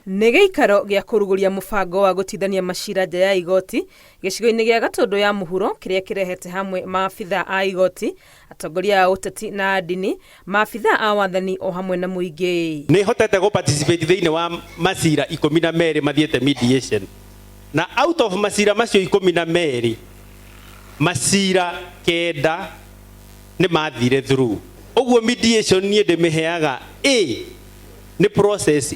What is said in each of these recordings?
Nĩ gĩikaro gĩa kũrugũria mũbango wa gũtithania macira nja ya igoti gĩcigo-inĩ gĩa Gatũndũ ya mũhuro kĩrĩa kĩrehete hamwe maabitha a igoti, atongoria a ũteti na ndini, maabitha a wathani o hamwe na mũingĩ. Nĩ hotete gũ participate thĩinĩ wa macira 12 mathiĩte mediation, na out of macira macio 12 macira 9 nĩ mathire through. Ũguo mediation niĩ ndĩmĩheaga nĩ process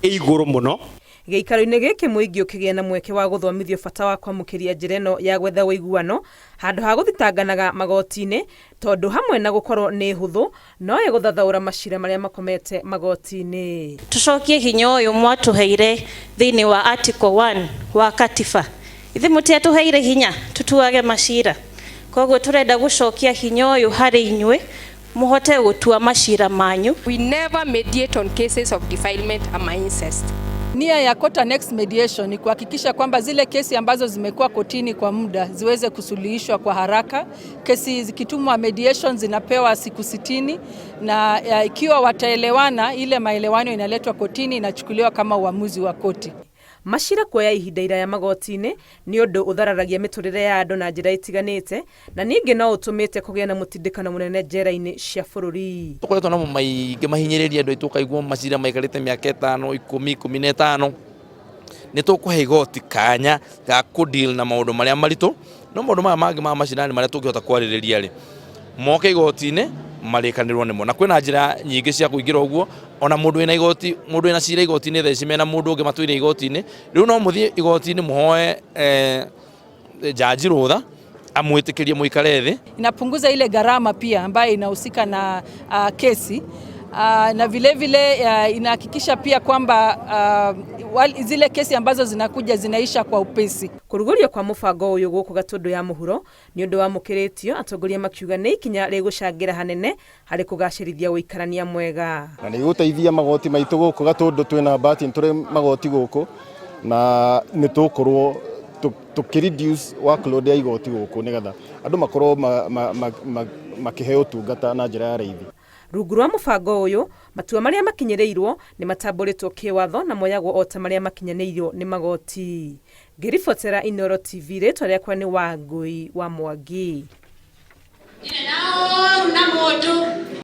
igũrũ mũno. Gĩikaro-inĩ gĩkĩ mũingĩ ũkĩgĩa na mweke wa gũthomithio bata wa kwamũkĩria njĩra ĩno ya gwetha ũiguano handũ ha gũthitanganaga magoti-inĩ, tondũ hamwe na gũkorwo nĩ hũthũ no ĩgũthathaũra macira marĩa makomete magoti-inĩ. Tucokie hinya ũyũ mwatũheire thĩinĩ wa article 1 wa katiba. Ithe mũtiatũheire hinya tutuage macira. Koguo tũrenda gũcokia hinya ũyũ harĩ inyuĩ muhote gutua macira manyu. We never mediate on cases of defilement ama incest. Nia ya Court Next Mediation ni kuhakikisha kwamba zile kesi ambazo zimekuwa kotini kwa muda ziweze kusuluhishwa kwa haraka. Kesi zikitumwa mediation zinapewa siku 60 na ikiwa wataelewana, ile maelewano inaletwa kotini inachukuliwa kama uamuzi wa koti. Macira kuoya ihinda iraya magoti-inĩ nĩ ũndũ ũthararagia mĩtũrĩre ya andũ na njĩra itiganĩte, na ningĩ no ũtũmĩte kũgĩa na mũtindĩkano mũnene njera-inĩ cia bũrũri. Tũkoretwo na maingĩ mahinyĩrĩria andũ tũkaigua macira maikarĩte mĩaka 5, 10, 15. Nĩ tũkũhe igoti kanya ga kũdeal na maũndũ marĩa maritũ, no maũndũ maya mangĩ ma macira nĩ marĩa tũngĩhota kwarĩrĩria rĩ moke igoti-inĩ marĩkanĩrwo nĩmo, na kwĩna njĩra nyingĩ cia kũingĩra ũguo. Ona mũndũ wĩna igoti, mũndũ wĩna cira igoti-inĩ theci mena mũndũ ũngĩ matũire igoti-inĩ, rĩu no mũthiĩ igoti-inĩ muhoe jaji rũtha amwĩtĩkĩrie mũikare thĩ. Inapunguza ile gharama pia ambayo inahusika na kesi na vile inahakikisha pia kwamba zile kesi ambazo zinakuja zinaisha kwa upesi. Kũrugũrio kwa mũbango ũyũ gũkũ Gatũndũ ya mũhuro nĩ ũndũ wa mũkĩrĩtio, atongoria makiuga nĩ ikinya rĩgũcangĩra hanene harĩ kũgacĩrithia ũikarania mwega. Na nĩ gũteithia magoti maitũ gũkũ Gatũndũ, twĩna bahati tũrĩ magoti gũkũ na nĩ tũkorwo reduce workload ya igoti gũkũ nĩgetha andũ makorwo makĩheo ũtungata na njĩra ya raithi. Rungu rwa mũbango ũyũ, matua marĩa makinyĩrĩirwo nĩ matambũrĩtwo kĩwatho na moyagwo o ta marĩa makinyanĩirio nĩ magoti. Ngĩribotera Inooro TV, rĩtwa rĩakwa nĩ Wangũi wa Mwangi.